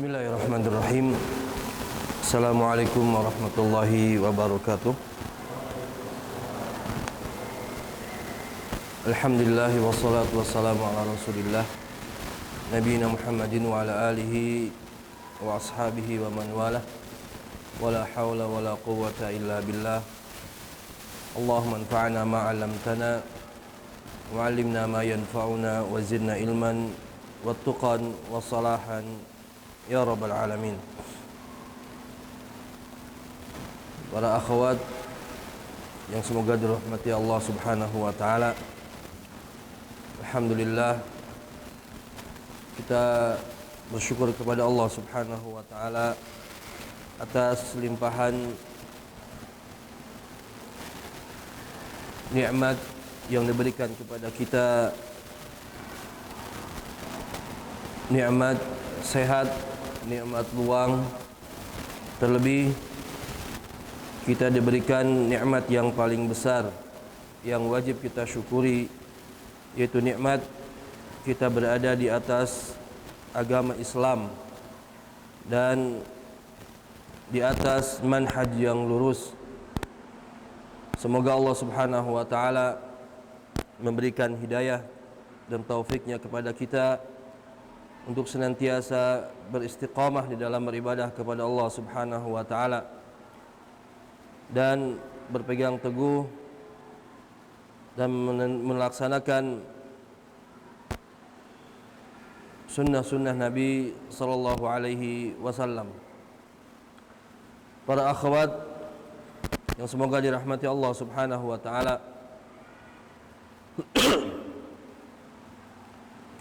Bismillahirrahmanirrahim. Assalamualaikum warahmatullahi wabarakatuh. Alhamdulillah wassalatu wassalamu ala Rasulillah Nabiyina Muhammadin wa ala alihi wa ashabihi wa man walah. Wala hawla wala quwwata illa billah. Allahumma anfa'na ma 'allamtana wa 'allimna ma yanfa'una wa zidna ilman wattuqan wa salahan ya rabbal alamin. Para akhwat yang semoga dirahmati Allah Subhanahu wa taala. Alhamdulillah kita bersyukur kepada Allah Subhanahu wa taala atas limpahan nikmat yang diberikan kepada kita, nikmat sehat, nikmat luang, terlebih kita diberikan nikmat yang paling besar yang wajib kita syukuri, yaitu nikmat kita berada di atas agama Islam dan di atas manhaj yang lurus. Semoga Allah Subhanahu wa taala memberikan hidayah dan taufiknya kepada kita untuk senantiasa beristiqamah di dalam beribadah kepada Allah Subhanahu wa taala dan berpegang teguh dan melaksanakan sunnah-sunnah Nabi sallallahu alaihi wasallam. Para akhwat yang semoga dirahmati Allah Subhanahu wa taala,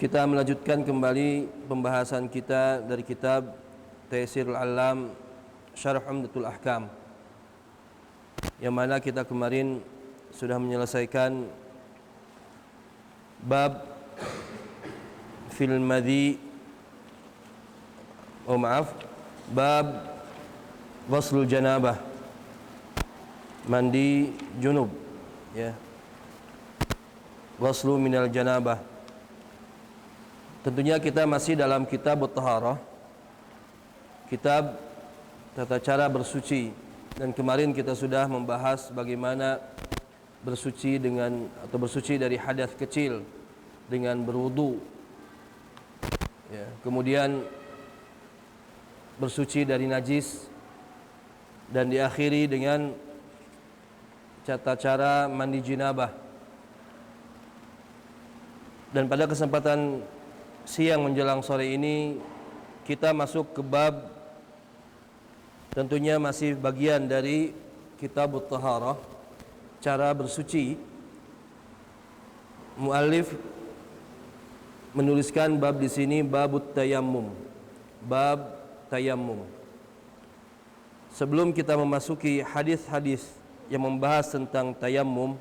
kita melanjutkan kembali pembahasan kita dari kitab Taysirul Alam Syarah Umdatul Ahkam, yang mana kita kemarin sudah menyelesaikan bab fil madhi, bab ghuslul janabah, mandi junub, ya, ghuslu minal janabah. Tentunya kita masih dalam kitab At-Taharah, kitab tata cara bersuci, dan kemarin kita sudah membahas bagaimana bersuci dengan atau bersuci dari hadas kecil dengan berwudu, ya, kemudian bersuci dari najis, dan diakhiri dengan tata cara mandi jinabah. Dan pada kesempatan siang menjelang sore ini kita masuk ke bab, tentunya masih bagian dari kitab At-Taharah, cara bersuci. Muallif menuliskan bab di sini, babut tayammum, bab tayammum. Sebelum kita memasuki hadis-hadis yang membahas tentang tayammum,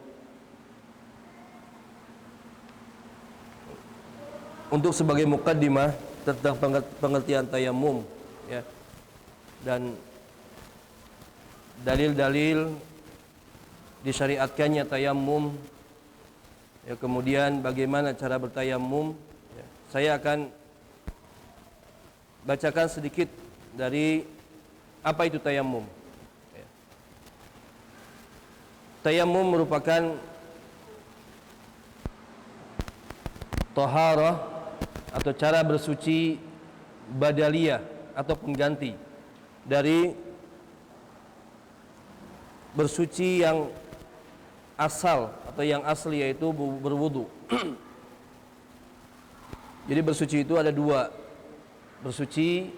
untuk sebagai mukaddimah tentang pengertian tayammum, ya, dan dalil-dalil disyariatkannya tayammum, ya, kemudian bagaimana cara bertayammum, ya, saya akan bacakan sedikit dari apa itu tayammum, ya. Tayammum merupakan taharah atau cara bersuci badaliyah atau pengganti dari bersuci yang asal atau yang asli, yaitu berwudu. Jadi bersuci itu ada dua: bersuci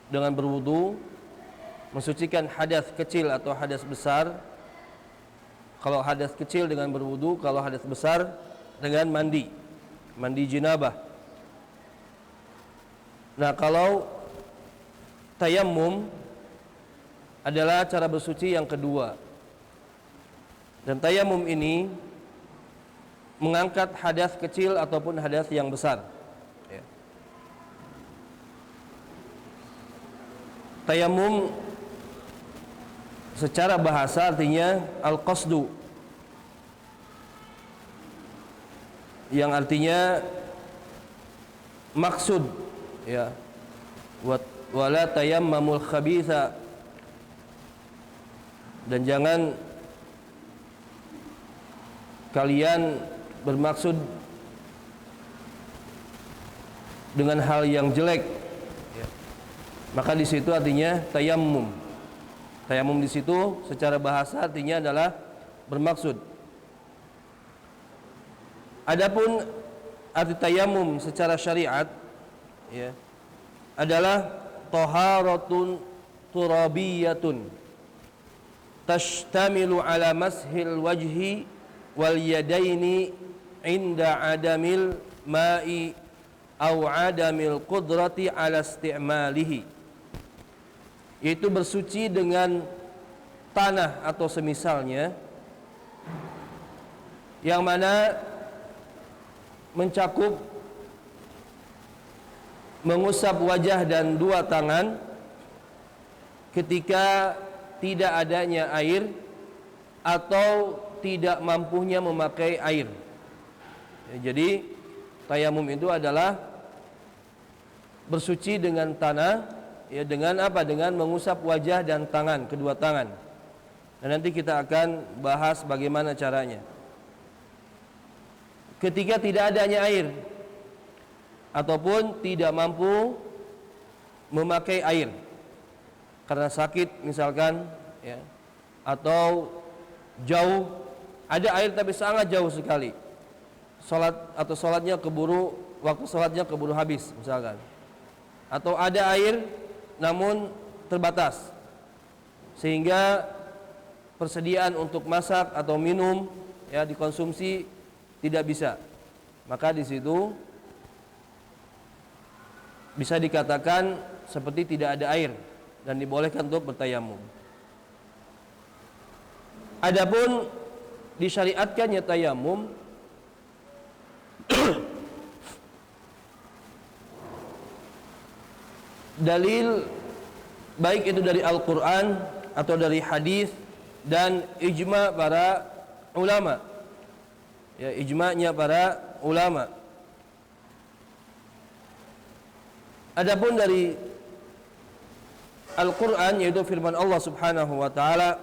dengan berwudu, mensucikan hadas kecil atau hadas besar. Kalau hadas kecil dengan berwudu, kalau hadas besar dengan mandi jinabah. Nah, kalau tayammum adalah cara bersuci yang kedua. Dan tayammum ini mengangkat hadas kecil ataupun hadas yang besar, ya. Tayammum secara bahasa artinya al-qasdu, yang artinya maksud, ya, wala tayammamul khabitha, dan jangan kalian bermaksud dengan hal yang jelek. Maka di situ artinya tayammum. Tayammum di situ secara bahasa artinya adalah bermaksud. Adapun arti tayammum secara syariat ya adalah taharatun turabiyatun tashtamilu ala mashil wajhi wal yadaini inda adamil ma'i au adamil qudrati ala isti'malihi, yaitu bersuci dengan tanah atau semisalnya, yang mana mencakup mengusap wajah dan dua tangan ketika tidak adanya air atau tidak mampunya memakai air. Jadi tayamum itu adalah bersuci dengan tanah, ya, dengan apa? Dengan mengusap wajah dan tangan, kedua tangan. Dan nanti kita akan bahas bagaimana caranya. Ketika tidak adanya air ataupun tidak mampu memakai air karena sakit misalkan, ya, atau jauh, ada air tapi sangat jauh sekali, sholatnya keburu, waktu sholatnya keburu habis misalkan, atau ada air namun terbatas sehingga persediaan untuk masak atau minum, ya, dikonsumsi tidak bisa, maka di situ bisa dikatakan seperti tidak ada air dan dibolehkan untuk bertayamum. Adapun disyariatkannya tayamum dalil baik itu dari Al-Quran atau dari hadis dan ijma' para ulama, ya, ijma'nya para ulama. Adapun dari Al-Quran yaitu firman Allah Subhanahu wa taala,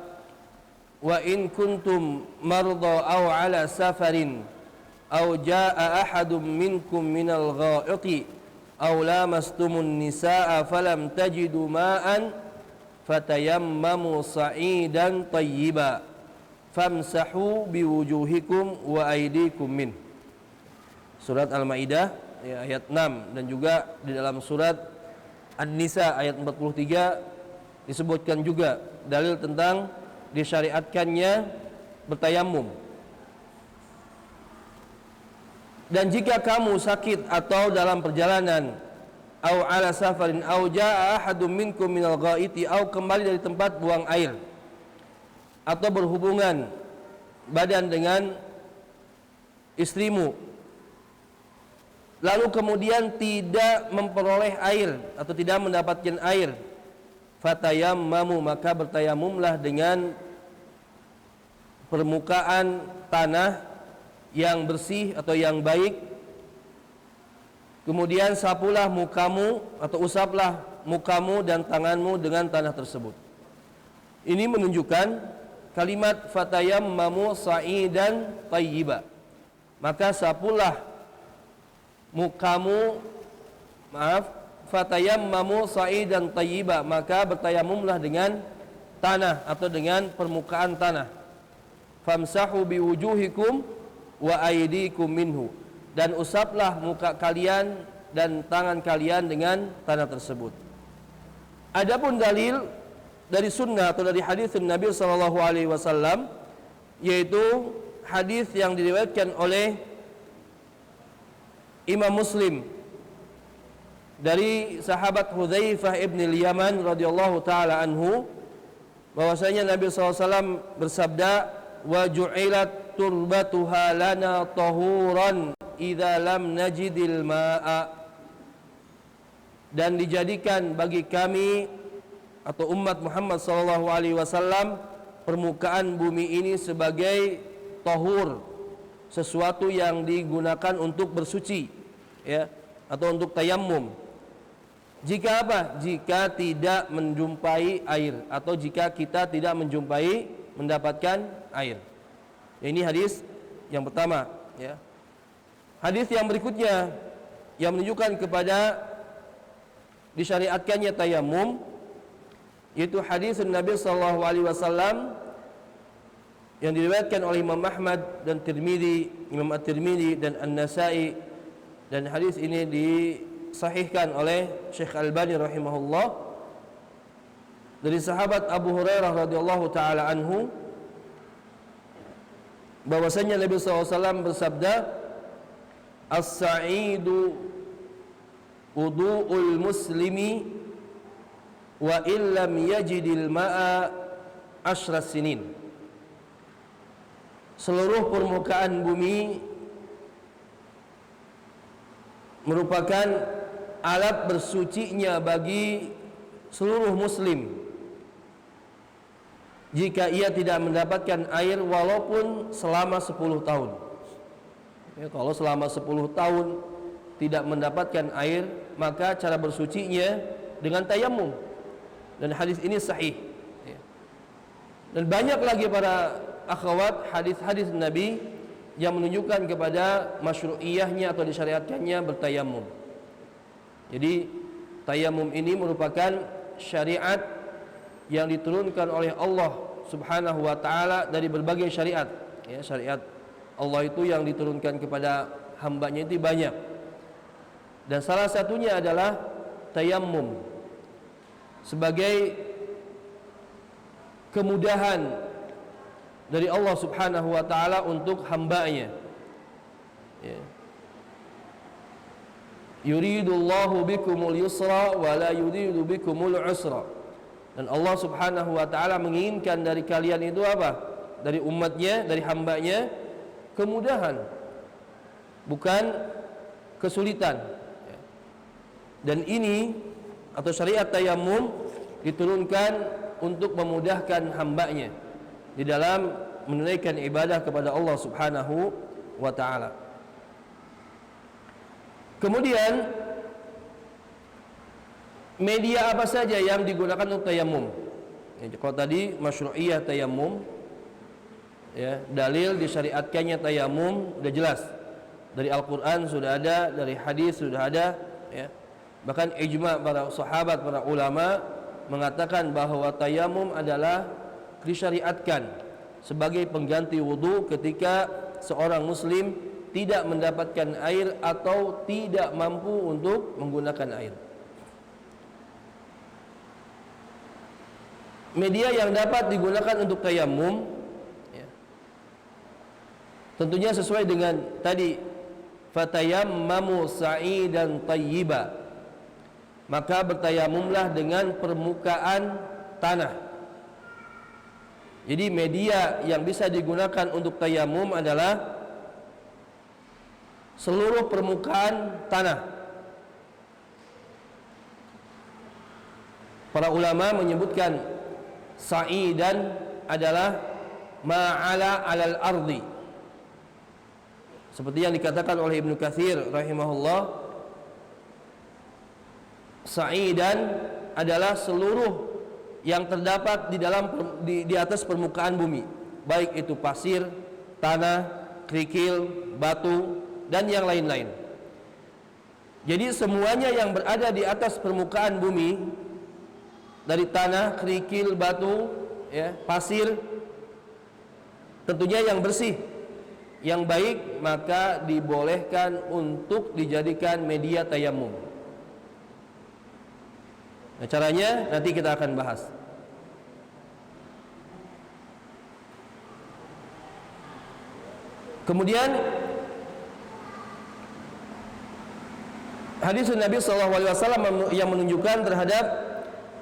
wa in kuntum marda aw ala safarin aw jaa ahadum minkum minal ghaiqi aw lamastumun nisaa falam tajidu ma'an fatayammamu sa'idan tayyiba famsahu biwujuhikum wa aydikum min. Surat Al-Maidah, ya, ayat 6, dan juga di dalam surat An-Nisa ayat 43 disebutkan juga dalil tentang disyariatkannya bertayamum. Dan jika kamu sakit atau dalam perjalanan, au ala safarin au jaa ahadum minkum minal ghaiti, au kembali dari tempat buang air atau berhubungan badan dengan istrimu, lalu kemudian tidak memperoleh air atau tidak mendapatkan air, fatayammamu, maka bertayamumlah dengan permukaan tanah yang bersih atau yang baik, kemudian sapulah mukamu atau usaplah mukamu dan tanganmu dengan tanah tersebut. Ini menunjukkan kalimat fatayammamu sa'idan tayyiba, maka sapulah mukamu, fatayammamu sa'idan tayyiba, maka bertayamumlah dengan tanah atau dengan permukaan tanah. Famsahu biwujuhikum wa aydikum minhu, dan usaplah muka kalian dan tangan kalian dengan tanah tersebut. Adapun dalil dari sunnah atau dari hadis Nabi sallallahu alaihi wasallam, yaitu hadis yang diriwayatkan oleh Imam Muslim dari sahabat Hudzaifah ibn al-Yaman radhiyallahu taala anhu, bahwasanya Nabi SAW bersabda, wa ju'ilat turbatuha lana tahuran idza lam najidil ma'a, dan dijadikan bagi kami atau umat Muhammad sallallahu alaihi wasallam permukaan bumi ini sebagai tahur, sesuatu yang digunakan untuk bersuci, ya, atau untuk tayammum. Jika apa? Jika tidak menjumpai air, atau jika kita tidak mendapatkan air. Ini hadis yang pertama, ya. Hadis yang berikutnya yang menunjukkan kepada disyariatkannya tayamum, yaitu hadis Nabi sallallahu alaihi wasallam yang diriwayatkan oleh Imam Ahmad dan Tirmidzi, Imam At-Tirmidzi dan An-Nasa'i, dan hadis ini disahihkan oleh Syekh Albani rahimahullah dari sahabat Abu Hurairah radhiyallahu taala anhu, bahwasanya Nabi SAW bersabda, "As-sa'idu wudu'ul muslimi wa illam yajidil ma'a asyra sinin." Seluruh permukaan bumi merupakan alat bersucinya bagi seluruh muslim jika ia tidak mendapatkan air walaupun selama 10 tahun. Ya, kalau selama 10 tahun tidak mendapatkan air, maka cara bersucinya dengan tayamum. Dan hadis ini sahih. Ya. Dan banyak lagi para akhwat hadis-hadis Nabi yang menunjukkan kepada masyru'iyahnya atau disyariatkannya bertayamum. Jadi tayamum ini merupakan syariat yang diturunkan oleh Allah Subhanahu wa taala dari berbagai syariat. Ya, syariat Allah itu yang diturunkan kepada hambanya itu banyak. Dan salah satunya adalah tayamum sebagai kemudahan dari Allah Subhanahu wa taala untuk hambanya. Ya. Yuridullahu bikumul yusra wa la yuridu bikumul usra. Dan Allah Subhanahu wa taala menginginkan dari kalian itu apa? Dari umatnya, dari hambanya, kemudahan, bukan kesulitan. Ya. Dan ini atau syariat tayamum diturunkan untuk memudahkan hambanya di dalam menunaikan ibadah kepada Allah Subhanahu wa taala. Kemudian media apa saja yang digunakan untuk tayamum? Ya, kalau tadi masyru'iyah tayamum, ya, dalil disyariatkannya tayamum sudah jelas. Dari Al-Qur'an sudah ada, dari hadis sudah ada, ya. Bahkan ijma' para sahabat, para ulama mengatakan bahwa tayamum adalah disyariatkan sebagai pengganti wudu ketika seorang muslim tidak mendapatkan air atau tidak mampu untuk menggunakan air. Media yang dapat digunakan untuk tayamum, ya, tentunya sesuai dengan tadi, fatayammamu sa'idan tayyiba, maka bertayamumlah dengan permukaan tanah. Jadi media yang bisa digunakan untuk tayamum adalah seluruh permukaan tanah. Para ulama menyebutkan sa'idan adalah ma'ala alal ardi, seperti yang dikatakan oleh Ibnu Katsir rahimahullah. Sa'idan adalah seluruh yang terdapat di atas permukaan bumi, baik itu pasir, tanah, kerikil, batu, dan yang lain-lain. Jadi semuanya yang berada di atas permukaan bumi, dari tanah, kerikil, batu, ya, pasir, tentunya yang bersih, yang baik, maka dibolehkan untuk dijadikan media tayamum. Nah, caranya nanti kita akan bahas. Kemudian hadis Nabi SAW yang menunjukkan terhadap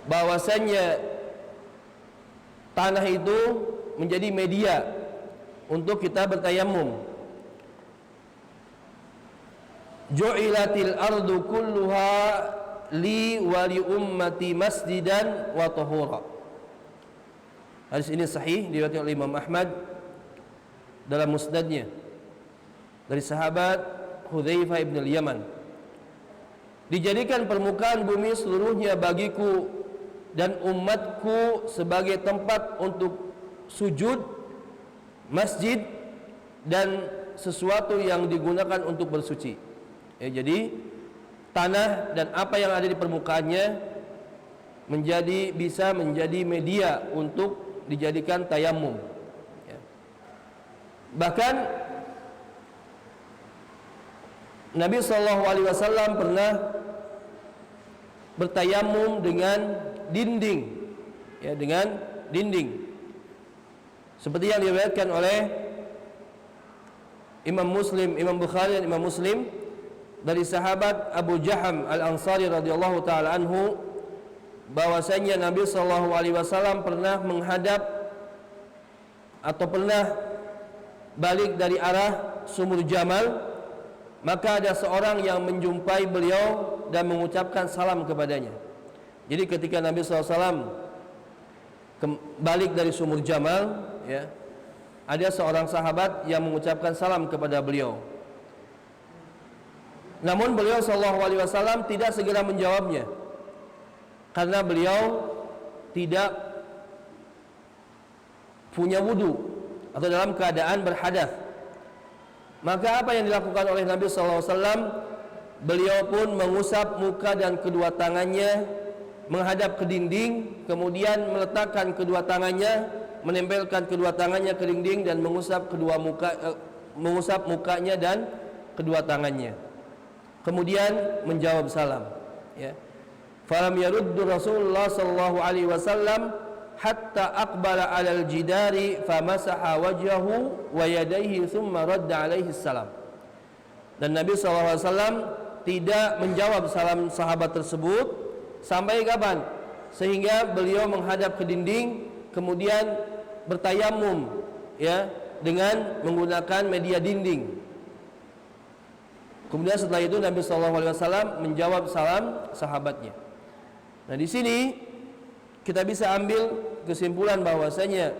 bahwasannya tanah itu menjadi media untuk kita bertayamum. Ju'ilatil ardu kulluha li wa li ummati masjidan wa tahura. Hadis ini sahih diriwayatkan oleh Imam Ahmad dalam musnadnya dari sahabat Hudzaifah ibn al-Yaman, dijadikan permukaan bumi seluruhnya bagiku dan umatku sebagai tempat untuk sujud, masjid, dan sesuatu yang digunakan untuk bersuci. Ya, jadi tanah dan apa yang ada di permukaannya bisa menjadi media untuk dijadikan tayamum. Ya. Bahkan Nabi SAW pernah bertayamum dengan dinding, ya, dengan dinding, seperti yang diriwayatkan oleh Imam Muslim, Imam Bukhari dan Imam Muslim dari sahabat Abu Jaham Al-Ansari radhiyallahu taala anhu, bahwasanya Nabi SAW pernah menghadap atau pernah balik dari arah sumur Jamal, maka ada seorang yang menjumpai beliau dan mengucapkan salam kepadanya. Jadi ketika Nabi SAW balik dari sumur Jamal, ya, ada seorang sahabat yang mengucapkan salam kepada beliau. Namun beliau SAW tidak segera menjawabnya, karena beliau tidak punya wudu atau dalam keadaan berhadas. Maka apa yang dilakukan oleh Nabi SAW? Beliau pun mengusap muka dan kedua tangannya menghadap ke dinding, kemudian meletakkan kedua tangannya, menempelkan kedua tangannya ke dinding dan mengusap mukanya dan kedua tangannya. Kemudian menjawab salam. Ya. Falam yaruddu Rasulullah sallallahu alaihi wasallam hatta aqbala 'alal jidari famasaha wajhahu wa yadayhi thumma radda alaihi salam. Dan Nabi SAW tidak menjawab salam sahabat tersebut sampai kapan? Sehingga beliau menghadap ke dinding, kemudian bertayamum, ya, dengan menggunakan media dinding. Kemudian setelah itu Nabi SAW menjawab salam sahabatnya. Nah, di sini kita bisa ambil kesimpulan bahwasanya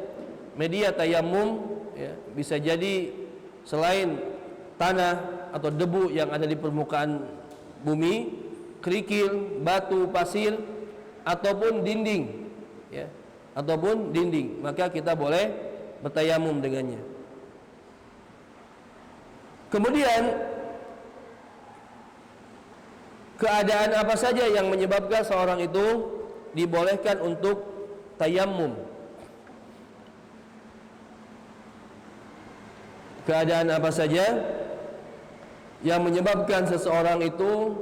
media tayamum, ya, bisa jadi selain tanah atau debu yang ada di permukaan bumi, kerikil, batu, pasir, ataupun dinding, ya, ataupun dinding, maka kita boleh bertayamum dengannya. Kemudian keadaan apa saja yang menyebabkan seorang itu dibolehkan untuk tayamum? Keadaan apa saja yang menyebabkan seseorang itu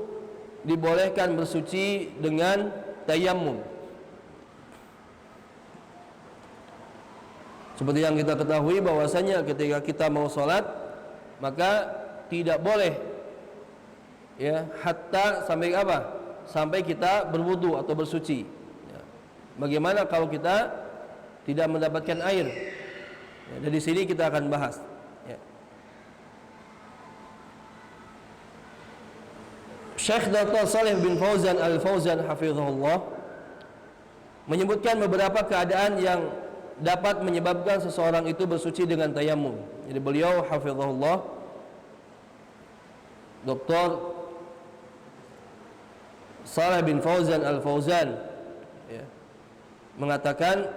dibolehkan bersuci dengan tayamum? Seperti yang kita ketahui bahwasanya ketika kita mau sholat, maka tidak boleh, ya, hatta sampai apa? Sampai kita berwudu atau bersuci. Ya. Bagaimana kalau kita tidak mendapatkan air? Ya, dari sini kita akan bahas. Ya. Syekh Dr. Shalih bin Fauzan Al-Fauzan hafizahullah menyebutkan beberapa keadaan yang dapat menyebabkan seseorang itu bersuci dengan tayamum. Jadi beliau hafizahullah, Dr. Shalih bin Fauzan Al-Fauzan, ya, mengatakan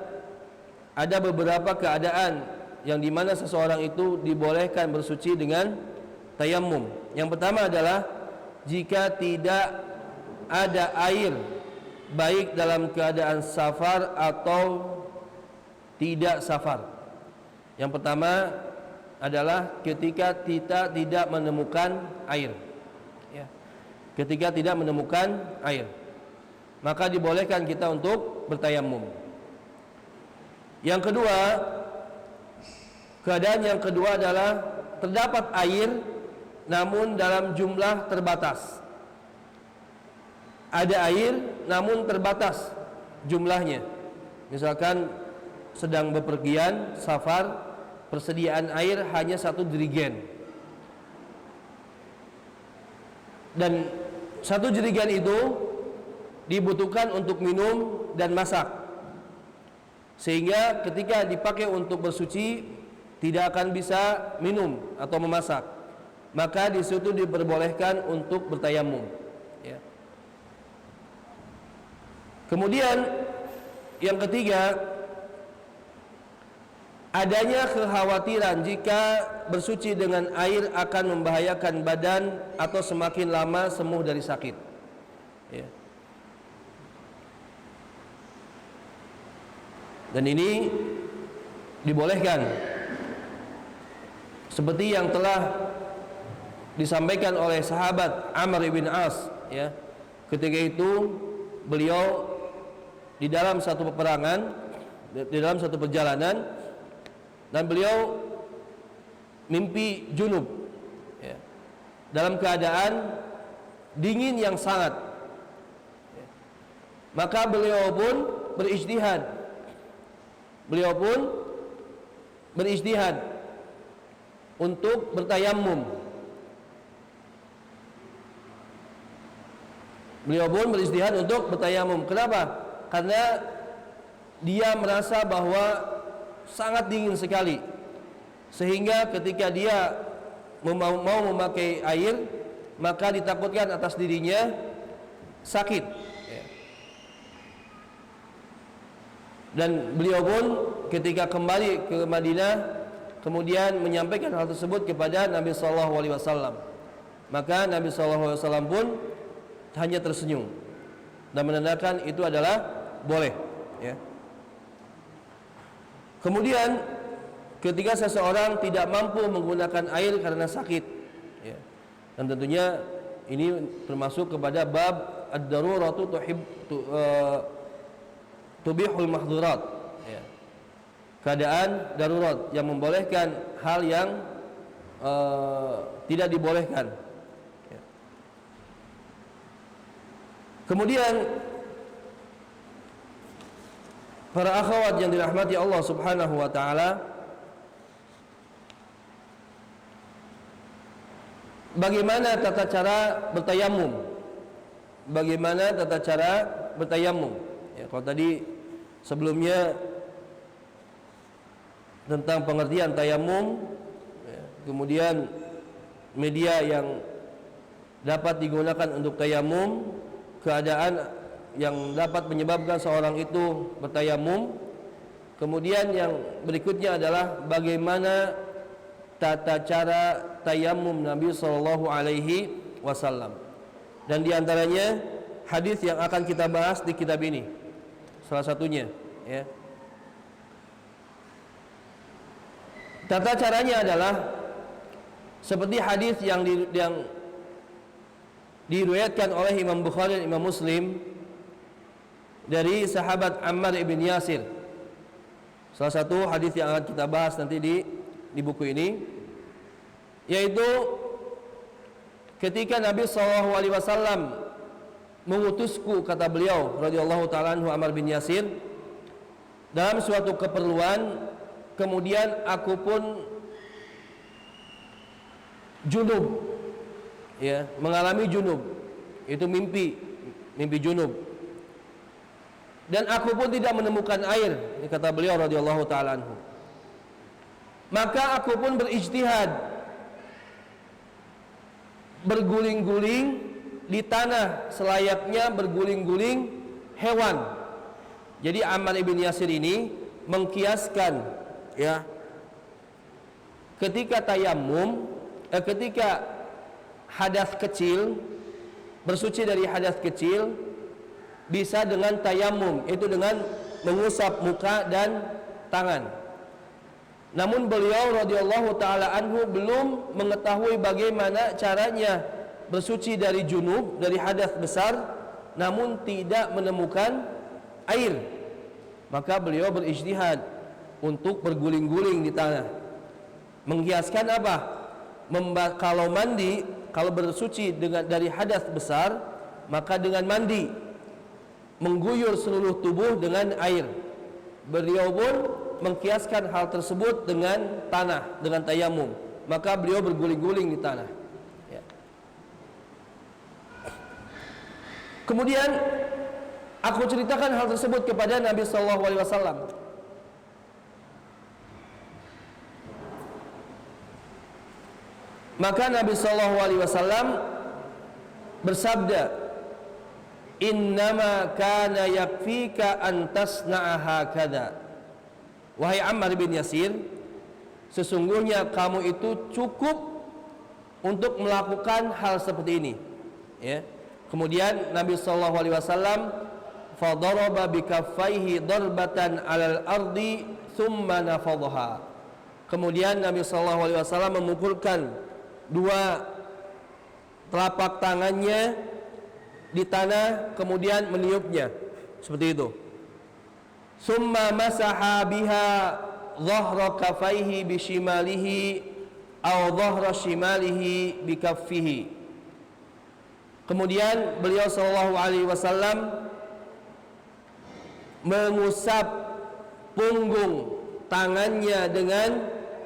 ada beberapa keadaan yang dimana seseorang itu dibolehkan bersuci dengan tayamum. Yang pertama adalah jika tidak ada air, baik dalam keadaan safar atau tidak safar. Yang pertama adalah ketika kita tidak menemukan air, ya. Ketika tidak menemukan air, maka dibolehkan kita untuk bertayamum. Yang kedua, keadaan yang kedua adalah terdapat air namun dalam jumlah terbatas. Ada air namun terbatas jumlahnya. Misalkan sedang bepergian, safar, persediaan air hanya 1 jerigen. Dan 1 jerigen itu dibutuhkan untuk minum dan masak. Sehingga ketika dipakai untuk bersuci tidak akan bisa minum atau memasak. Maka di situ diperbolehkan untuk bertayamum, ya. Kemudian yang ketiga, adanya kekhawatiran jika bersuci dengan air akan membahayakan badan atau semakin lama sembuh dari sakit. Ya. Dan ini dibolehkan, seperti yang telah disampaikan oleh sahabat Amr ibn As. Ya. Ketika itu beliau di dalam satu peperangan, di dalam satu perjalanan, dan beliau mimpi junub, ya, dalam keadaan dingin yang sangat, ya. Maka beliau pun berijtihad untuk bertayamum. Kenapa? Karena dia merasa bahwa sangat dingin sekali, sehingga ketika dia mau memakai air, maka ditakutkan atas dirinya sakit. Dan beliau pun ketika kembali ke Madinah kemudian menyampaikan hal tersebut kepada Nabi SAW. Maka Nabi SAW pun hanya tersenyum dan menandakan itu adalah boleh, ya. Kemudian ketika seseorang tidak mampu menggunakan air karena sakit, ya, dan tentunya ini termasuk kepada bab ad-daruratu tubihul mahdzurat, ya. Keadaan darurat yang membolehkan hal yang tidak dibolehkan, ya. Kemudian para akhwat yang dirahmati Allah Subhanahu wa taala, bagaimana tata cara bertayamum? Ya, kalau tadi sebelumnya tentang pengertian tayamum, ya, kemudian media yang dapat digunakan untuk tayamum, keadaan yang dapat menyebabkan seorang itu bertayamum. Kemudian yang berikutnya adalah bagaimana tata cara tayamum Nabi sallallahu alaihi wasallam. Dan diantaranya hadis yang akan kita bahas di kitab ini, salah satunya, ya. Tata caranya adalah seperti hadis yang diriwayatkan oleh Imam Bukhari dan Imam Muslim dari sahabat Ammar ibn Yasir. Salah satu hadis yang akan kita bahas nanti di buku ini, yaitu ketika Nabi SAW mengutusku, kata beliau radhiyallahu ta'ala anhu, Ammar bin Yasir, dalam suatu keperluan, kemudian aku pun junub, ya, mengalami junub, itu mimpi junub. Dan aku pun tidak menemukan air, kata beliau radhiyallahu ta'ala anhu. Maka aku pun berijtihad, berguling-guling di tanah selayaknya berguling-guling hewan. Jadi Ammar ibn Yasir ini mengkiaskan, ya, ketika tayamum, ketika hadas kecil, bersuci dari hadas kecil, bisa dengan tayamum, itu dengan mengusap muka dan tangan. Namun beliau radhiyallahu ta'ala anhu belum mengetahui bagaimana caranya bersuci dari junub, dari hadas besar, namun tidak menemukan air. Maka beliau berijtihad untuk berguling-guling di tanah. Menghiaskan apa? Kalau mandi, kalau bersuci dari hadas besar, maka dengan mandi mengguyur seluruh tubuh dengan air. Beliau pun mengkiaskan hal tersebut dengan tanah, dengan tayamum. Maka beliau berguling-guling di tanah, ya. Kemudian aku ceritakan hal tersebut kepada Nabi SAW. Maka Nabi SAW bersabda, innama kana yakfika an tasna'a hakadha. Wahai Ammar bin Yasir, sesungguhnya kamu itu cukup untuk melakukan hal seperti ini, ya. Kemudian Nabi sallallahu alaihi wasallam fadaraba bikaffaihi darbatan 'alal ardi thumma nafadhaha. Kemudian Nabi sallallahu alaihi wasallam memukulkan dua telapak tangannya di tanah, kemudian meniupnya seperti itu. Summa masaha biha dhahra kafaihi bishimalihi aw dhahra shimalihi bikaffihi. Kemudian beliau sallallahu alaihi wasallam mengusap punggung tangannya dengan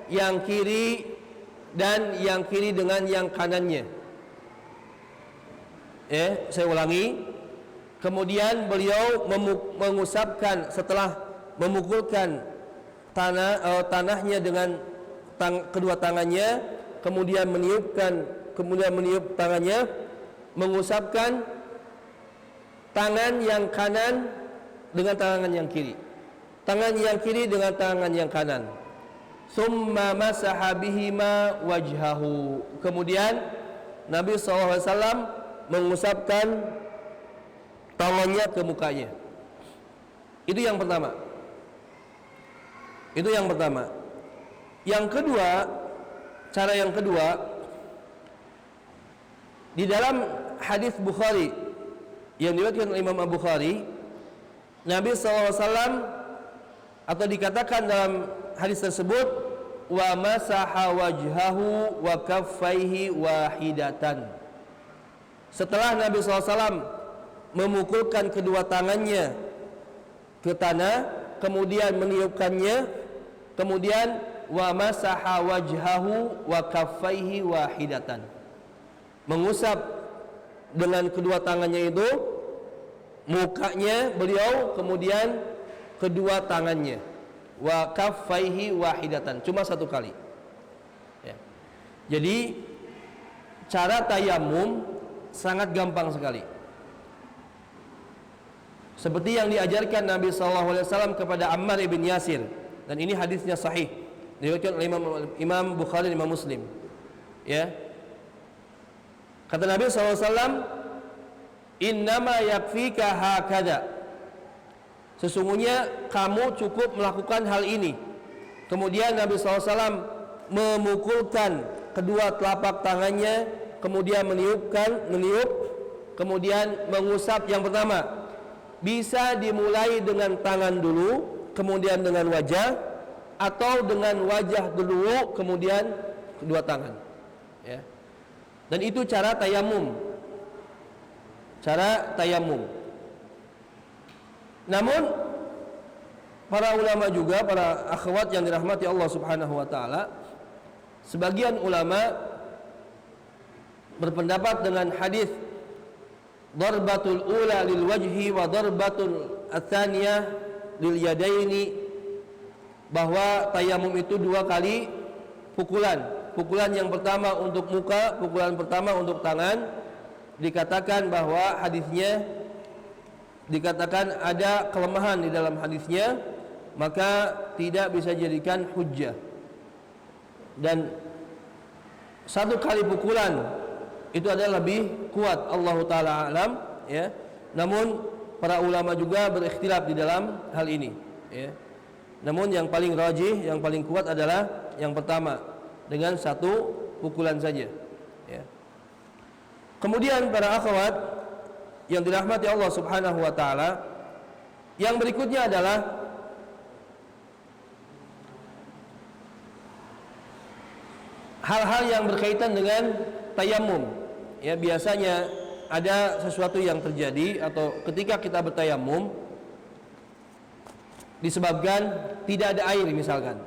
yang kiri dan yang kiri dengan yang kanannya. Saya ulangi. Kemudian beliau mengusapkan setelah memukulkan tanahnya dengan kedua tangannya, kemudian meniup tangannya, mengusapkan tangan yang kanan dengan tangan yang kiri, tangan yang kiri dengan tangan yang kanan. Summa masaha bihima wajhahu. Kemudian Nabi SAW mengusapkan tangannya ke mukanya. Itu yang pertama. Yang kedua, cara yang kedua, di dalam hadis Bukhari yang diriwayatkan oleh Imam Bukhari, Nabi SAW, atau dikatakan dalam hadis tersebut, wa masaha wajhahu wa kaffaihi wahidatan. Setelah Nabi SAW memukulkan kedua tangannya ke tanah, kemudian meniupkannya, kemudian wa masaha wajhahu wa kaffaihi wahidatan, mengusap dengan kedua tangannya itu mukanya beliau, kemudian kedua tangannya, wa kaffaihi wahidatan, cuma satu kali, ya. Jadi cara tayamum sangat gampang sekali, seperti yang diajarkan Nabi SAW kepada Ammar bin Yasir, dan ini hadisnya sahih, diriwayatkan oleh Imam Bukhari dan Imam Muslim, ya. Kata Nabi SAW, innama yakfika hakada, sesungguhnya kamu cukup melakukan hal ini. Kemudian Nabi SAW memukulkan kedua telapak tangannya, kemudian meniup, kemudian mengusap. Yang pertama bisa dimulai dengan tangan dulu, kemudian dengan wajah, atau dengan wajah dulu, kemudian kedua tangan, ya. Dan itu cara tayamum. Namun para ulama juga, para akhwat yang dirahmati Allah Subhanahu wa taala, sebagian ulama berpendapat dengan hadis darbatul ula lil wajhi wa darbatul atsaniyah lil yadaini, bahwa tayamum itu dua kali pukulan. Pukulan yang pertama untuk muka, pukulan pertama untuk tangan. Dikatakan bahwa hadisnya, dikatakan ada kelemahan di dalam hadisnya, maka tidak bisa dijadikan hujjah. Dan satu kali pukulan itu adalah lebih kuat, Allah Ta'ala alam, ya. Namun para ulama juga berikhtilaf di dalam hal ini, ya. Namun yang paling rajih, yang paling kuat adalah yang pertama, dengan satu pukulan saja, ya. Kemudian para akhwat yang dirahmati Allah Subhanahu wa taala, yang berikutnya adalah hal-hal yang berkaitan dengan tayamum. Ya, biasanya ada sesuatu yang terjadi atau ketika kita bertayamum disebabkan tidak ada air, misalkan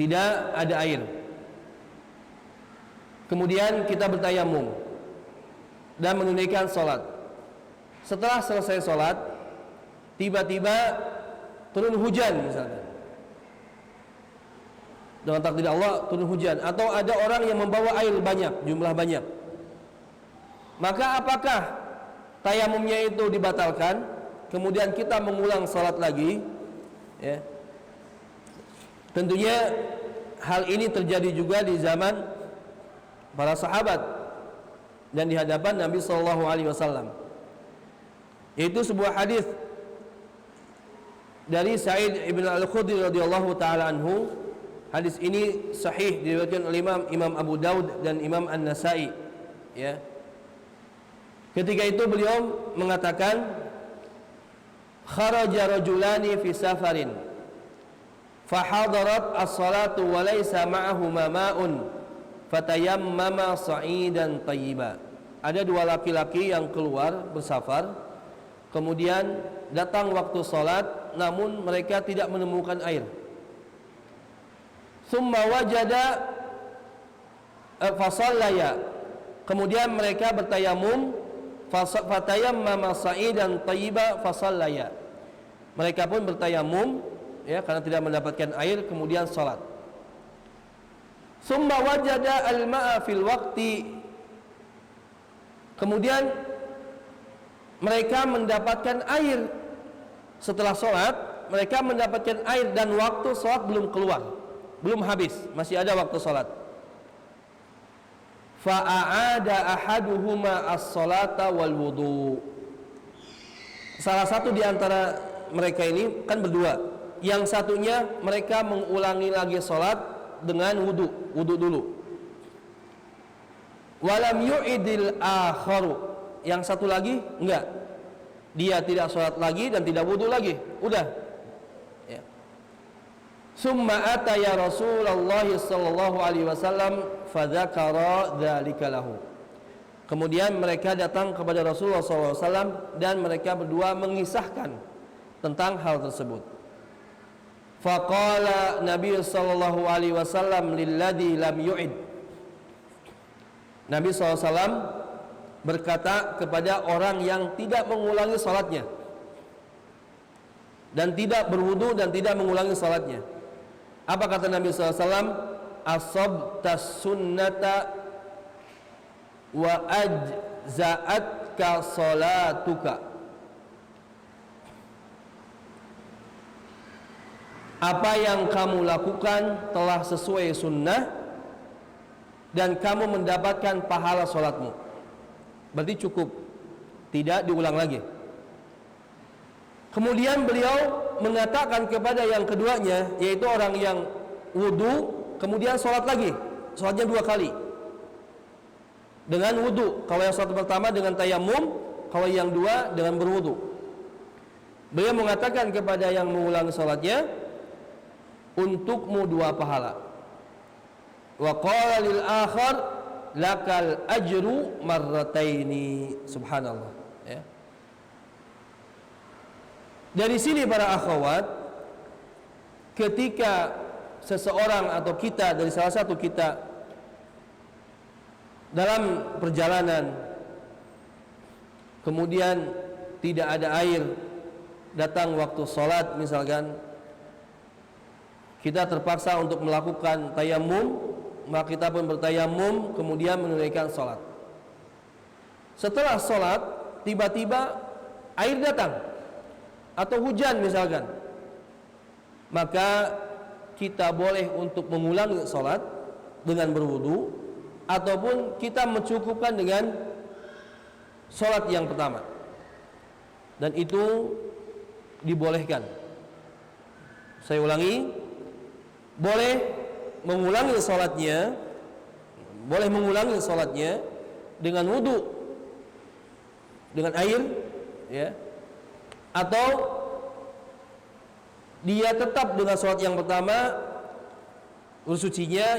tidak ada air, kemudian kita bertayamum dan menunaikan sholat. Setelah selesai sholat, tiba-tiba turun hujan, misalkan dengan takdir Allah turun hujan, atau ada orang yang membawa air banyak, jumlah banyak, Maka apakah tayamumnya itu dibatalkan, kemudian kita mengulang salat lagi? Ya. Tentunya hal ini terjadi juga di zaman para sahabat dan di hadapan Nabi sallallahu alaihi wasallam. Yaitu sebuah hadis dari Sa'id ibn Al-Khudri radhiyallahu taala anhu. Hadis ini sahih diriwayatkan oleh Imam Abu Daud dan Imam An-Nasa'i, ya. Ketika itu beliau mengatakan, kharaja rajulani fi safarin fahadarat as-salatu wa laysa ma'ahuma ma'un fatayammama sa'idan tayyiba. Ada dua laki-laki yang keluar bersafar, kemudian datang waktu salat namun mereka tidak menemukan air. Thumma wajada fasallaya, kemudian mereka bertayamum, fatayammama sa'idan tayyiba fasallaya. Mereka pun bertayamum, ya, karena tidak mendapatkan air, kemudian salat. Thumma wajada al-ma'a fil waqti, kemudian mereka mendapatkan air setelah salat. Mereka mendapatkan air dan waktu salat belum keluar, belum habis, masih ada waktu salat. Fa'aada ahaduhuma as-salata wal wudu. Salah satu di antara mereka ini kan berdua. Yang satunya mereka mengulangi lagi salat dengan wudu dulu. Walam yu'idil akharu. Yang satu lagi enggak. Dia tidak salat lagi dan tidak wudu lagi. Udah. Ya. Summa ataya Rasulullah sallallahu alaihi wasallam fadzakara dzalika lahu. Kemudian mereka datang kepada Rasulullah sallallahu alaihi wasallam dan mereka berdua mengisahkan tentang hal tersebut. Faqala Nabi sallallahu alaihi wasallam lilladzi lam yu'id. Nabi sallallahu alaihi wasallam berkata kepada orang yang tidak mengulangi salatnya dan tidak berwudu dan tidak mengulangi salatnya. Apa kata Nabi SAW? Asabtas sunnata wa ajza'atka salatuka. Apa yang kamu lakukan telah sesuai sunnah dan kamu mendapatkan pahala salatmu. Berarti cukup, tidak diulang lagi. Kemudian beliau mengatakan kepada yang keduanya, yaitu orang yang wudu kemudian sholat lagi, sholatnya 2 kali dengan wudu. Kalau yang sholat pertama dengan tayamum, kalau yang 2 dengan berwudu. Beliau mengatakan kepada yang mengulangi sholatnya, untukmu 2 pahala. Wa qala lil akhar lakal ajru marrataini. Subhanallah, ya. Dari sini para akhwat, ketika seseorang atau kita, dari salah satu kita dalam perjalanan kemudian tidak ada air, datang waktu sholat misalkan, kita terpaksa untuk melakukan tayamum, maka kita pun bertayamum kemudian menunaikan sholat. Setelah sholat tiba-tiba air datang atau hujan misalkan, maka kita boleh untuk mengulangi sholat dengan berwudu, ataupun kita mencukupkan dengan sholat yang pertama, dan itu dibolehkan. Saya ulangi, boleh mengulangi sholatnya dengan wudu, dengan air, ya, atau dia tetap dengan sholat yang pertama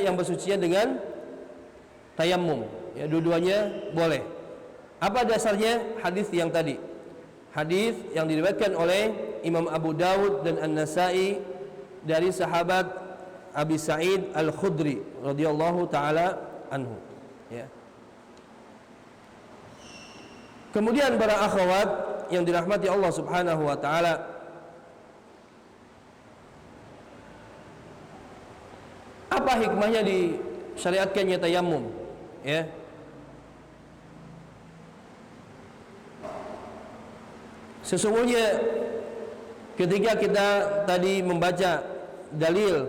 yang bersucinya dengan tayamum, ya, dua-duanya boleh. Apa dasarnya? Hadis yang tadi, hadis yang diriwayatkan oleh Imam Abu Daud dan An-Nasa'i dari sahabat Abi Sa'id Al-Khudri radhiyallahu taala anhu, ya. Kemudian para akhwat yang dirahmati Allah Subhanahu wa taala, apa hikmahnya disyariatkannya tayamum, ya? Sesungguhnya ketika kita tadi membaca dalil,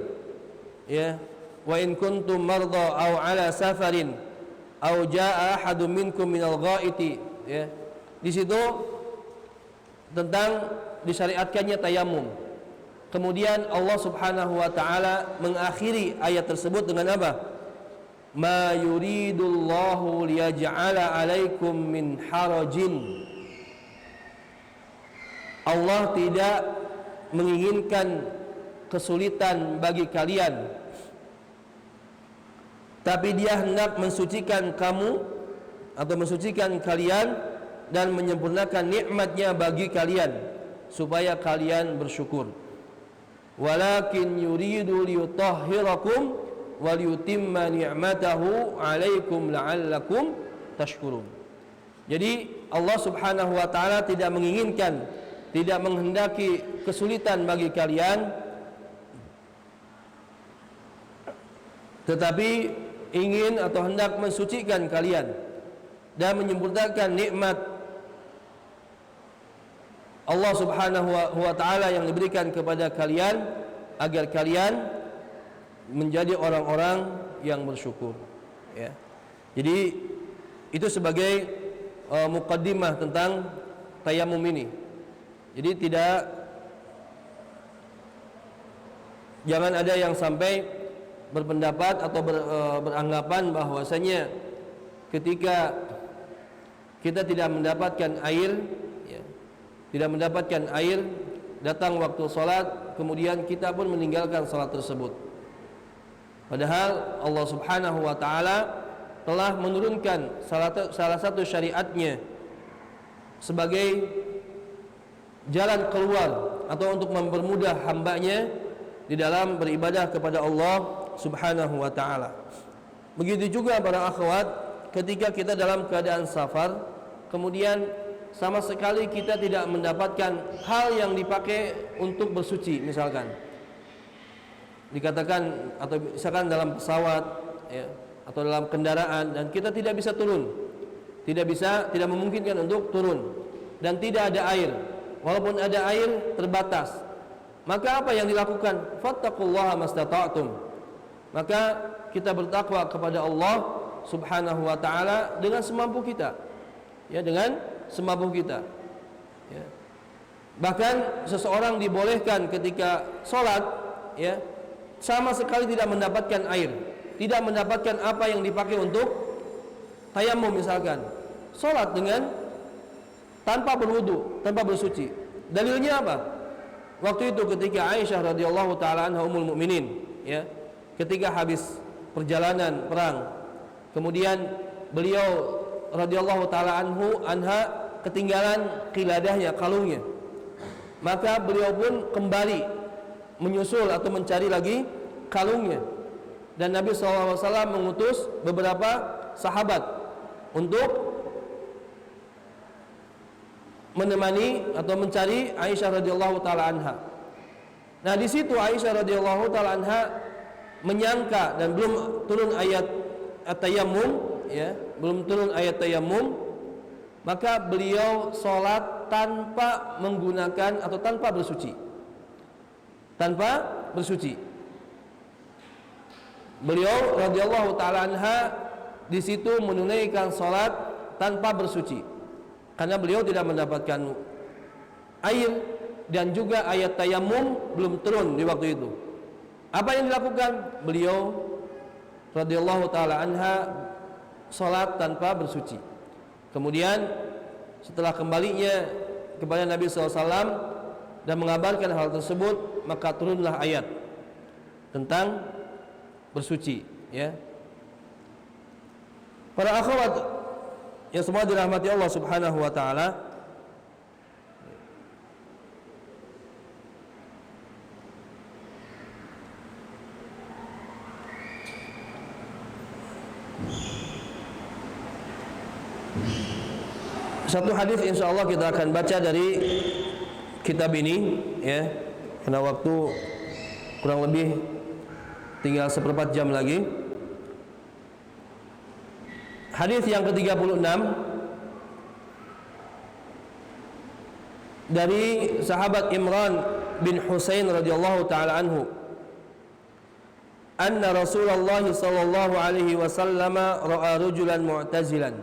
ya, wa in kuntum marda aw ala safarin aw jaa ahadun minkum minal ghaiti, ya, di situ tentang disyariatkannya tayamum. Kemudian Allah Subhanahu wa taala mengakhiri ayat tersebut dengan apa? Ma yuridullahu liyaj'ala 'alaikum min harajin. Allah tidak menginginkan kesulitan bagi kalian, tapi Dia hendak mensucikan kamu atau mensucikan kalian dan menyempurnakan nikmat-Nya bagi kalian supaya kalian bersyukur. Walakin yuridu liyutahhirakum wa liyutimma ni'matahu 'alaikum la'allakum tashkurun. Jadi Allah Subhanahu wa taala tidak menginginkan, tidak menghendaki kesulitan bagi kalian, tetapi ingin atau hendak mensucikan kalian dan menyempurnakan nikmat Allah Subhanahu wa taala yang diberikan kepada kalian agar kalian menjadi orang-orang yang bersyukur, ya. Jadi itu sebagai muqaddimah tentang tayamum ini. Jadi jangan ada yang sampai berpendapat atau beranggapan bahwasanya ketika kita tidak mendapatkan air, ya, tidak mendapatkan air, datang waktu sholat, kemudian kita pun meninggalkan sholat tersebut. Padahal Allah Subhanahu wa taala telah menurunkan salah satu syariatnya sebagai jalan keluar atau untuk mempermudah hambanya di dalam beribadah kepada Allah Subhanahu wa taala. Begitu juga para akhwat, ketika kita dalam keadaan safar, kemudian sama sekali kita tidak mendapatkan hal yang dipakai untuk bersuci, misalkan dikatakan, atau misalkan dalam pesawat, ya, atau dalam kendaraan, dan kita tidak bisa turun, tidak memungkinkan untuk turun, dan tidak ada air, walaupun ada air terbatas, maka apa yang dilakukan? Fattaqullaha mastata'tum. Maka kita bertakwa kepada Allah Subhanahu wa taala dengan semampu kita, ya, dengan semampu kita, ya. Bahkan seseorang dibolehkan ketika sholat, ya, sama sekali tidak mendapatkan air, tidak mendapatkan apa yang dipakai untuk tayamum, misalkan sholat dengan tanpa berwudu, tanpa bersuci. Dalilnya apa? Waktu itu ketika Aisyah radhiyallahu taala anha ummul mukminin, ya, ketika habis perjalanan perang, kemudian beliau radhiyallahu taala anha ketinggalan qiladahnya, kalungnya. Maka beliau pun kembali menyusul atau mencari lagi kalungnya. Dan Nabi SAW mengutus beberapa sahabat untuk menemani atau mencari Aisyah radhiyallahu taala anha. Nah, di situ Aisyah radhiyallahu taala anha menyangka, dan belum turun ayat at-tayammum, ya, belum turun ayat tayammum, maka beliau sholat tanpa menggunakan atau tanpa bersuci. Tanpa bersuci. Beliau radhiyallahu taala anha di situ menunaikan sholat tanpa bersuci, karena beliau tidak mendapatkan air, dan juga ayat tayammum belum turun di waktu itu. Apa yang dilakukan? Beliau radhiyallahu taala anha sholat tanpa bersuci. Kemudian setelah kembalinya kepada Nabi SAW dan mengabarkan hal tersebut, maka turunlah ayat tentang bersuci, ya. Para akhwat yang semua dirahmati Allah Subhanahu wa taala, satu hadis insyaallah kita akan baca dari kitab ini, ya, karena waktu kurang lebih tinggal 1/4 jam lagi. Hadis yang ke-36 dari sahabat Imran bin Husain radhiyallahu taala anhu, anna Rasulullah sallallahu alaihi wasallam ra'a rajulan mu'tazilan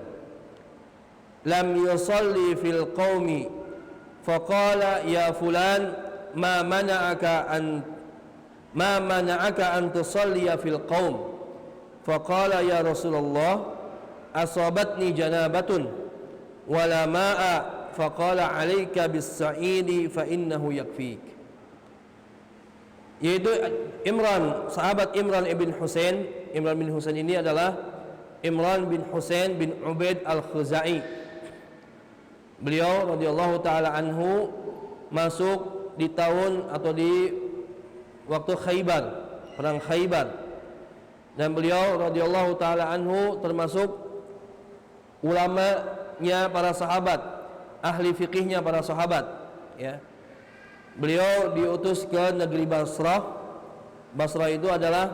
lam yusalli fil qaumi faqala ya fulan ma mana'aka an tusalliya fil qaum faqala ya Rasulullah asabatni janabatun wala ma'a faqala 'alaika bis-sa'idi fa innahu yakfik. Yaitu sahabat Imran bin Husain. Imran bin Husain ini adalah Imran bin Husain bin Ubaid al-Khuzai. Beliau radhiyallahu taala anhu masuk di tahun atau di waktu Khaybar, perang Khaybar. Dan beliau radhiyallahu taala anhu termasuk ulamanya para sahabat, ahli fikihnya para sahabat, ya. Beliau diutus ke negeri Basrah. Basrah itu adalah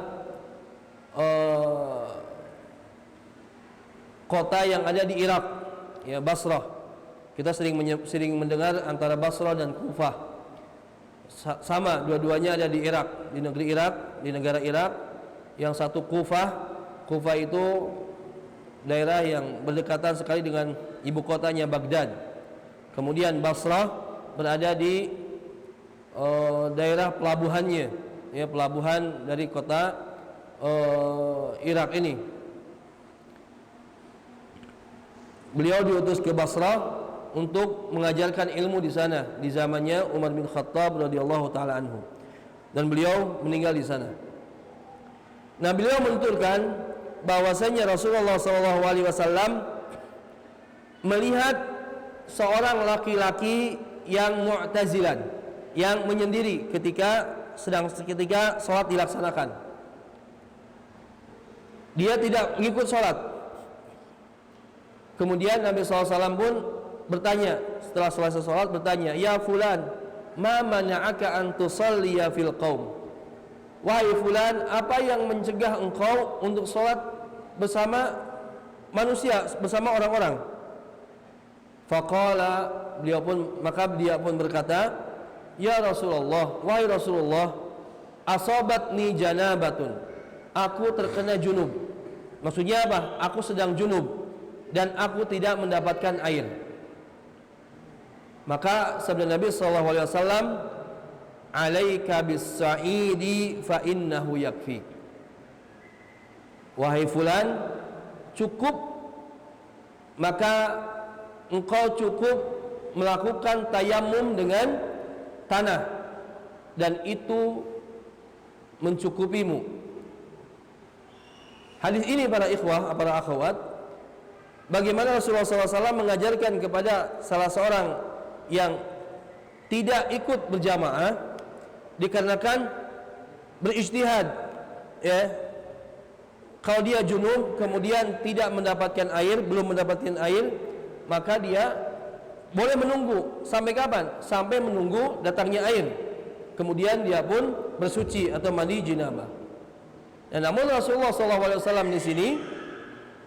kota yang ada di Irak, ya, Basrah. Kita sering mendengar antara Basrah dan Kufah. Sama, dua-duanya ada di Irak, di negeri Irak, di negara Irak. Yang satu Kufah. Kufah itu daerah yang berdekatan sekali dengan ibu kotanya Baghdad. Kemudian Basrah berada di daerah pelabuhannya, ya, pelabuhan dari kota Irak ini. Beliau diutus ke Basrah untuk mengajarkan ilmu di sana di zamannya Umar bin Khattab radhiyallahu taala anhu, dan beliau meninggal di sana. Nah, beliau menuturkan bahwasanya Rasulullah SAW melihat seorang laki-laki yang mu'tazilan, yang menyendiri ketika sholat dilaksanakan. Dia tidak mengikut sholat. Kemudian Nabi SAW pun bertanya, setelah selesai sholat bertanya, ya fulan, ma mana'aka an tusalliya fil qaum. Wahai fulan, apa yang mencegah engkau untuk sholat bersama manusia, bersama orang-orang? Faqala, maka dia pun berkata, ya Rasulullah, wahai Rasulullah, asabatni janabatun, aku terkena junub. Maksudnya apa? Aku sedang junub dan aku tidak mendapatkan air. Maka sabda Nabi SAW, alaika bis-sa'idi fa innahu yakfik. Wahai fulan, cukup, maka engkau cukup melakukan tayamum dengan tanah dan itu mencukupimu. Hadis ini para ikhwah, para akhwat, bagaimana Rasulullah SAW mengajarkan kepada salah seorang yang tidak ikut berjamaah dikarenakan berijtihad, ya. Kalau dia junub kemudian tidak mendapatkan air, belum mendapatkan air, maka dia boleh menunggu sampai kapan? Sampai menunggu datangnya air. Kemudian dia pun bersuci atau mandi janabah. Dan namun Rasulullah SAW di sini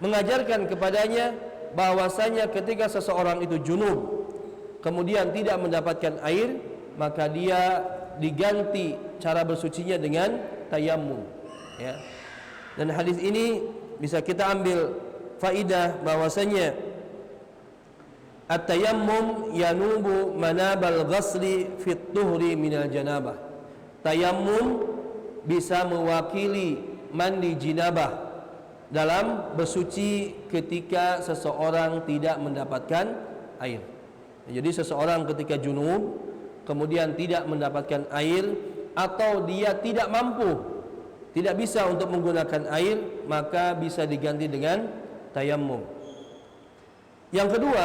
mengajarkan kepadanya bahwasanya ketika seseorang itu junub kemudian tidak mendapatkan air, maka dia diganti cara bersucinya dengan tayammum, ya. Dan hadis ini bisa kita ambil faidah bahwasanya at-tayammum yanubu manabal ghasli fit tuhri minal janabah. Tayammum bisa mewakili mandi jinabah dalam bersuci ketika seseorang tidak mendapatkan air. Jadi seseorang ketika junub kemudian tidak mendapatkan air atau dia tidak mampu, tidak bisa untuk menggunakan air, maka bisa diganti dengan tayammum. Yang kedua,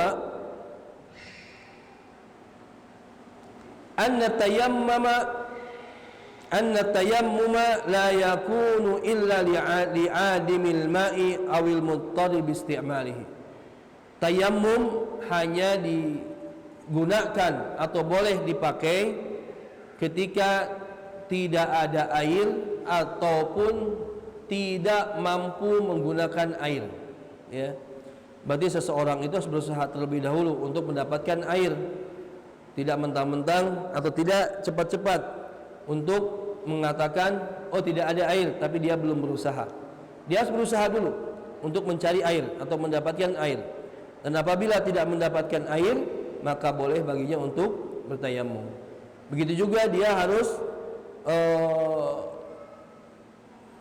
anna tayammuma la yakunu illa li'adimil ma'i awil muttari biisti'malihi. Tayammum hanya digunakan atau boleh dipakai ketika tidak ada air ataupun tidak mampu menggunakan air, ya. Berarti seseorang itu harus berusaha terlebih dahulu untuk mendapatkan air. tidak mentang-mentang atau tidak cepat-cepat untuk mengatakan oh tidak ada air, tapi dia belum berusaha. Dia harus berusaha dulu untuk mencari air atau mendapatkan air. Dan apabila tidak mendapatkan air, maka boleh baginya untuk bertayamum. Begitu juga dia harus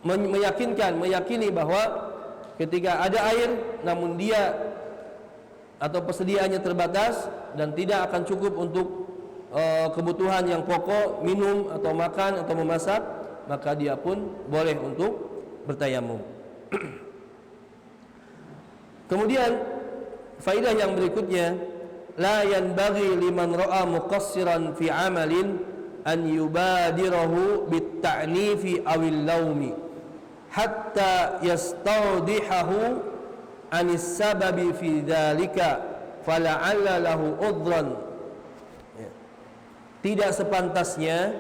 meyakini bahwa ketika ada air namun dia atau persediaannya terbatas dan tidak akan cukup untuk kebutuhan yang pokok, minum atau makan atau memasak, maka dia pun boleh untuk bertayamum. Kemudian faedah yang berikutnya, la yanbaghi liman ra'a muqassiran fi 'amalin an yubadirahu bit-ta'nifi awil laumi hatta yastawdihahu anis sababi fi dzalika fala'alla lahu udhran. Tidak sepantasnya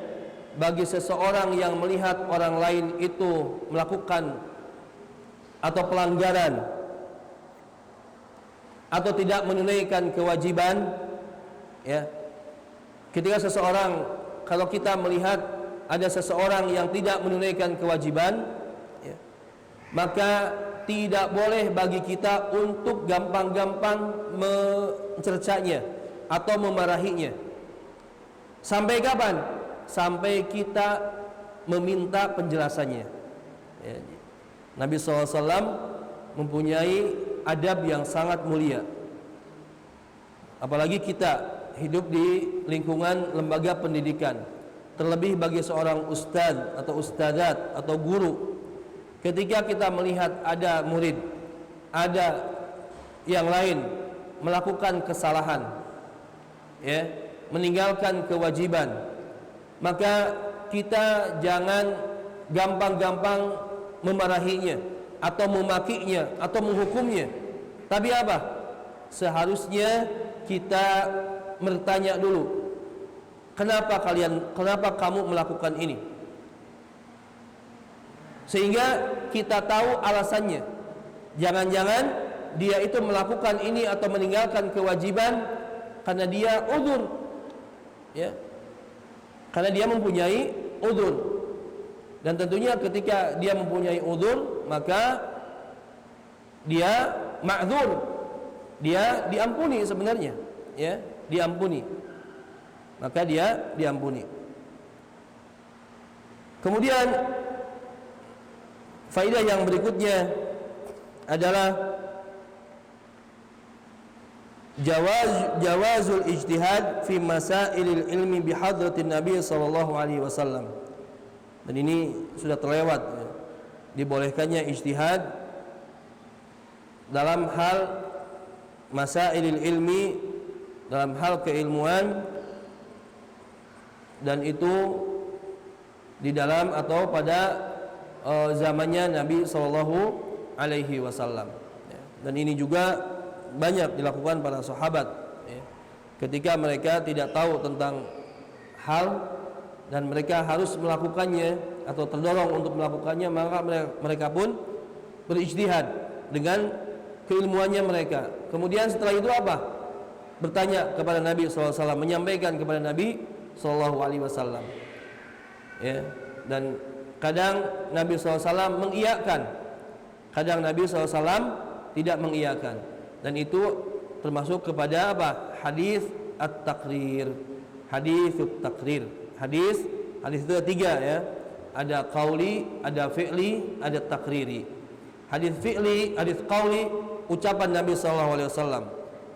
bagi seseorang yang melihat orang lain itu melakukan atau pelanggaran atau tidak menunaikan kewajiban, ya. Ketika seseorang, kalau kita melihat ada seseorang yang tidak menunaikan kewajiban, ya, maka tidak boleh bagi kita untuk gampang-gampang mencercanya atau memarahinya. Sampai kapan? Sampai kita meminta penjelasannya, ya. Nabi SAW mempunyai adab yang sangat mulia. Apalagi kita hidup di lingkungan lembaga pendidikan, terlebih bagi seorang ustadz atau ustadzat atau guru. Ketika kita melihat ada murid, ada yang lain melakukan kesalahan, ya, meninggalkan kewajiban, maka kita jangan gampang-gampang memarahinya atau memakinya atau menghukumnya. Tapi apa? Seharusnya kita bertanya dulu, kenapa kamu melakukan ini? Sehingga kita tahu alasannya. Jangan-jangan dia itu melakukan ini atau meninggalkan kewajiban karena dia udzur, ya, karena dia mempunyai udzur. Dan tentunya ketika dia mempunyai udzur, maka dia ma'dzur, dia diampuni sebenarnya, ya, diampuni. Maka dia diampuni. Kemudian faedah yang berikutnya adalah jawazul ijtihad fi masailil ilmi bihadratin Nabi sallallahu alaihi wasallam. Dan ini sudah terlewat, ya. Dibolehkannya ijtihad dalam hal masailil ilmi, dalam hal keilmuan, dan itu di dalam atau pada zamannya Nabi sallallahu alaihi wasallam, ya. Dan ini juga banyak dilakukan para sahabat, ya. Ketika mereka tidak tahu tentang hal dan mereka harus melakukannya atau terdorong untuk melakukannya, maka mereka pun berijtihad dengan keilmuannya mereka. Kemudian setelah itu apa? Bertanya kepada Nabi SAW, menyampaikan kepada Nabi SAW, ya. Dan kadang Nabi SAW mengiyakan, kadang Nabi SAW tidak mengiyakan. Dan itu termasuk kepada apa? Hadis at-taqrir, hadis at-taqrir. Hadis itu ada 3, ya. Ada qauli, ada fi'li, ada takriri. Hadis fi'li, hadis qauli, ucapan Nabi sallallahu alaihi wasallam.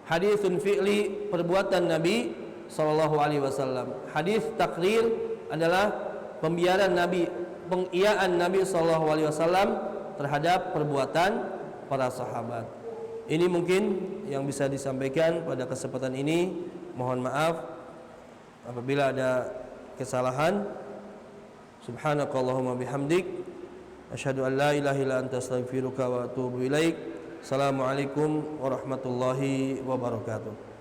Hadisun fi'li, perbuatan Nabi sallallahu alaihi wasallam. Hadis takrir adalah pembiaran Nabi, pengiyaan Nabi sallallahu alaihi wasallam terhadap perbuatan para sahabat. Ini mungkin yang bisa disampaikan pada kesempatan ini. Mohon maaf apabila ada kesalahan. Subhanakallahumma bihamdik, asyhadu an la ilaha illa anta, astaghfiruka wa atubu ilaik. Assalamualaikum warahmatullahi wabarakatuh.